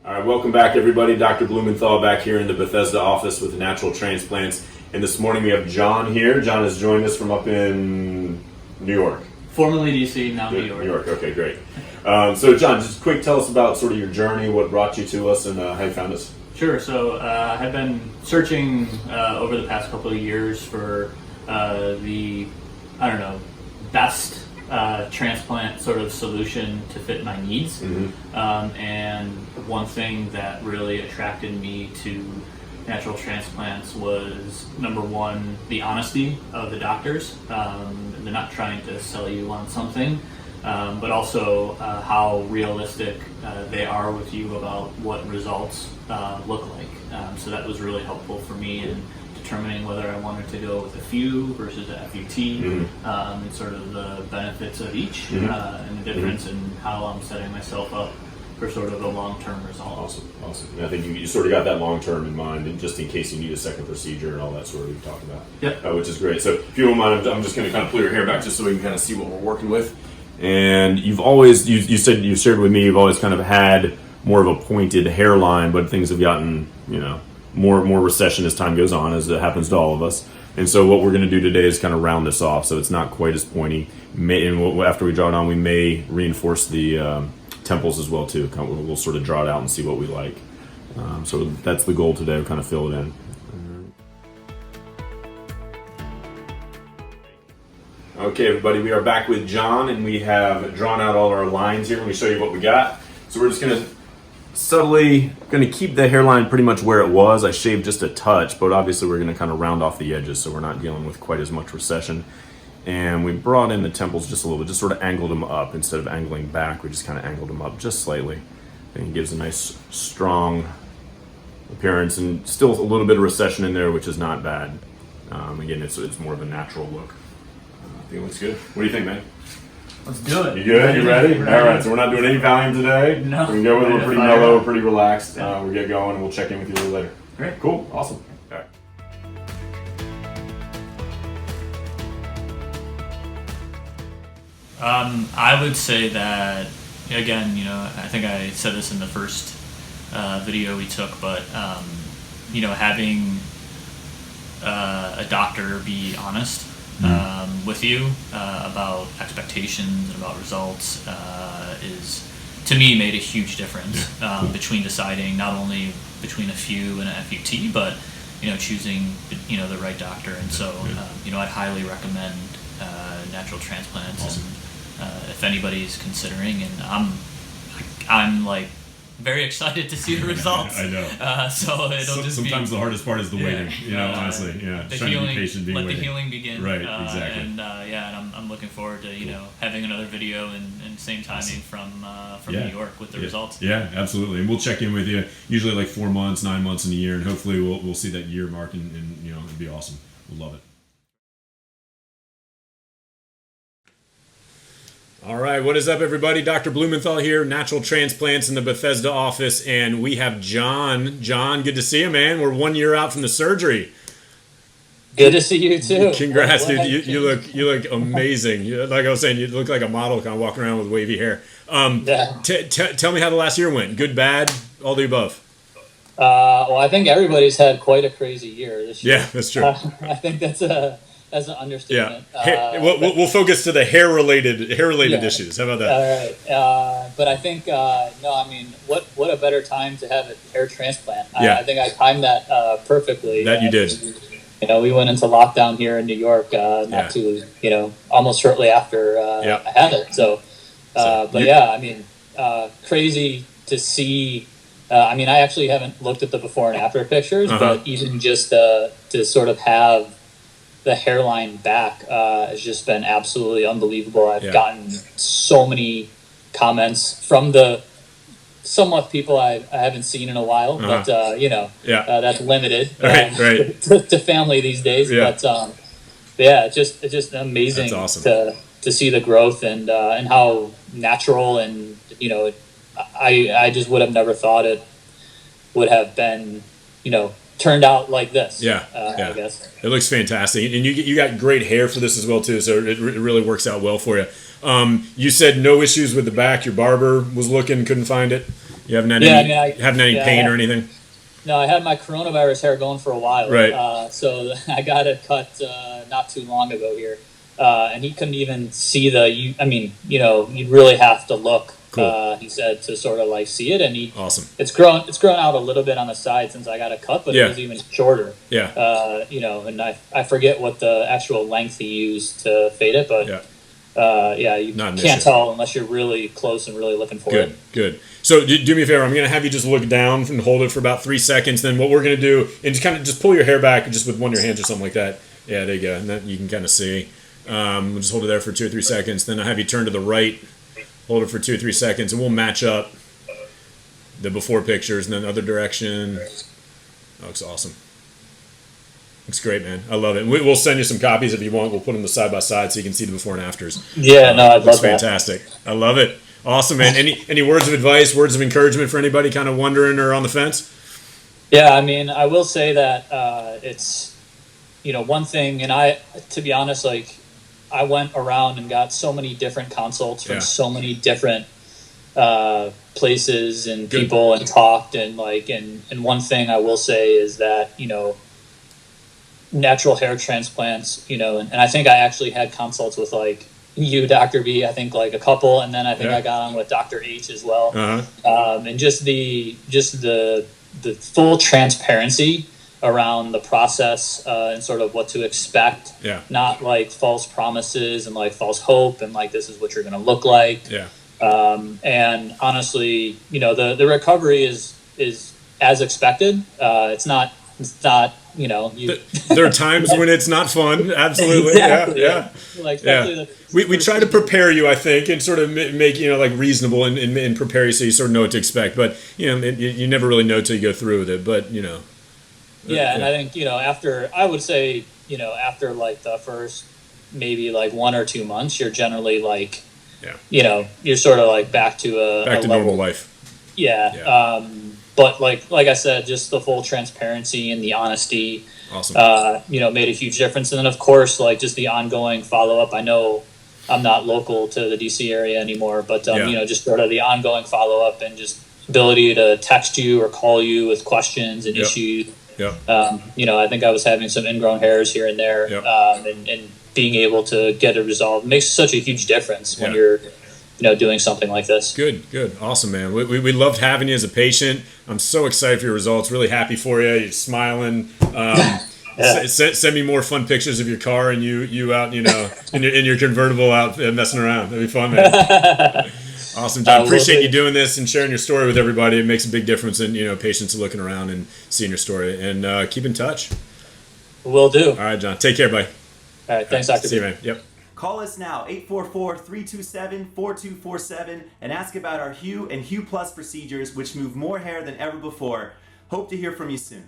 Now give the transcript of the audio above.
All right, welcome back, everybody. Dr. Blumenthal back here in the Bethesda office with Natural Transplants. And this morning we have John here. John has joined us from up in New York. Formerly DC, now New York. New York, okay, great. So, John, just quick, tell us about sort of your journey, what brought you to us, and how you found us. Sure. So I've been searching over the past couple of years for best transplant sort of solution to fit my needs. Mm-hmm. And one thing that really attracted me to natural transplants was, number one, the honesty of the doctors. They're not trying to sell you on something, but also how realistic they are with you about what results look like. So that was really helpful for me in determining whether I wanted to go with a few versus a FUT, mm-hmm. And sort of the benefits of each, mm-hmm. And the difference mm-hmm. in how I'm setting myself up for sort of a long-term result. Awesome. And I think you sort of got that long-term in mind, and just in case you need a second procedure and all that sort of we've talked about. Yep. Which is great. So if you don't mind, I'm just going to kind of pull your hair back just so we can kind of see what we're working with. And you've always, you said, you shared with me, you've always kind of had more of a pointed hairline, but things have gotten, more recession as time goes on, as it happens to all of us. And so what we're going to do today is kind of round this off so it's not quite as pointy. And after we draw it on, we may reinforce the temples as well too. We'll sort of draw it out and see what we like. So that's the goal today. We'll kind of fill it in. Okay, everybody, we are back with John, and we have drawn out all our lines here. Let me show you what we got. So we're just going to subtly keep the hairline pretty much where it was. I shaved just a touch, but obviously we're going to kind of round off the edges so we're not dealing with quite as much recession. And we brought in the temples just a little bit, just sort of angled them up instead of angling back. We just kind of angled them up just slightly. And it gives a nice, strong appearance, and still a little bit of recession in there, which is not bad. Again, it's more of a natural look. I think it looks good. What do you think, man? Let's do it. You good? You ready? All right, so we're not doing any Valium today. No. We can go with it. We're pretty mellow, pretty relaxed. We'll get going, and we'll check in with you a little later. Great. Cool. Awesome. All right. I would say that, again, I think I said this in the first video we took, but, having a doctor be honest with you about expectations and about results is, to me, made a huge difference between deciding not only between a few and a FUT, but, choosing, the right doctor. And so, I'd highly recommend natural transplants. Awesome. And if anybody's considering, and I'm like very excited to see the results. I know. So it'll just sometimes the hardest part is the waiting. Honestly, the trying healing, to be patient, being let waiting. the healing begin. Right, exactly. And I'm looking forward to having another video and same timing from New York with the results. Yeah, absolutely. And we'll check in with you usually like 4 months, 9 months, and a year, and hopefully we'll see that year mark, and it'll be awesome. We'll love it. All right, what is up, everybody? Dr. Blumenthal here, Natural Transplants in the Bethesda office, and we have John. John, good to see you, man. We're 1 year out from the surgery. Good to see you too. Congrats, dude. You look amazing. Like I was saying, you look like a model, kind of walking around with wavy hair. Yeah. Tell me how the last year went. Good, bad, all the above. Well, I think everybody's had quite a crazy year this year. Yeah, that's true. I think that's an understatement. Yeah. We'll focus to the hair-related issues. How about that? All right. But I think, what a better time to have a hair transplant. Yeah. I think I timed that perfectly. That you did. We went into lockdown here in New York almost shortly after I had it. So, crazy to see. I actually haven't looked at the before and after pictures, but even just to sort of have the hairline back has just been absolutely unbelievable. I've gotten so many comments from the somewhat people I haven't seen in a while, but that's limited to family these days. Yeah. But it's just amazing. That's awesome. to see the growth and how natural, and I just would have never thought it would have been turned out like this. I guess it looks fantastic, and you got great hair for this as well too. So it really works out well for you. You said no issues with the back. Your barber was looking, couldn't find it. You haven't had Yeah, any, I mean, haven't had any yeah, pain or anything? no, I had my coronavirus hair going for a while. Right. So I got it cut not too long ago here. And he couldn't even see I mean, you'd really have to look, Cool. he said, to sort of like see it. And Awesome. it's grown out a little bit on the side since I got it cut, but Yeah. it was even shorter. Yeah. And I forget what the actual length he used to fade it, but you Not an can't issue. tell unless you're really close and really looking for it. Good. So do me a favor. I'm going to have you just look down and hold it for about 3 seconds. Then what we're going to do, and just kind of just pull your hair back just with one of your hands or something like that. Yeah, there you go. And then you can kind of see. We'll just hold it there for 2 or 3 seconds. Then I'll have you turn to the right, hold it for 2 or 3 seconds, and we'll match up the before pictures and then the other direction. That looks awesome. Looks great, man. I love it. And we'll send you some copies if you want. We'll put them side by side so you can see the before and afters. Yeah, no, I'd love that. Fantastic. I love it. Awesome, man. Any words of advice, words of encouragement for anybody kind of wondering or on the fence? Yeah, I mean, I will say that it's, one thing, and to be honest, like, I went around and got so many different consults from so many different places and people and talked, and one thing I will say is that, natural hair transplants, and I think I actually had consults with like you, Dr. B, I think like a couple, and then I think I got on with Dr. H as well. And just the full transparency around the process and sort of what to expect, not like false promises and like false hope and like this is what you're going to look like. And honestly, the recovery is as expected. It's not there are times when it's not fun. Absolutely. Exactly. We try to prepare you, I think, and sort of make like reasonable and prepare you so you sort of know what to expect. But you never really know till you go through with it. But and I think after I would say after like the first maybe like 1 or 2 months, you're generally like you're sort of like back to normal life. But like I said, just the full transparency and the honesty, made a huge difference. And then of course, like just the ongoing follow up. I know I'm not local to the DC area anymore, but just sort of the ongoing follow up and just ability to text you or call you with questions and issues. I think I was having some ingrown hairs here and there, and being able to get it resolved makes such a huge difference when you're doing something like this. Good. Awesome, man. We loved having you as a patient. I'm so excited for your results. Really happy for you. You're smiling. Send me more fun pictures of your car and you out, in your convertible out messing around. That'd be fun, man. Awesome, John. Appreciate you doing this and sharing your story with everybody. It makes a big difference in, patients looking around and seeing your story. And keep in touch. Will do. All right, John. Take care, buddy. All right. Thanks, Dr. See you, man. Yep. Call us now, 844-327-4247, and ask about our Hue and Hue Plus procedures, which move more hair than ever before. Hope to hear from you soon.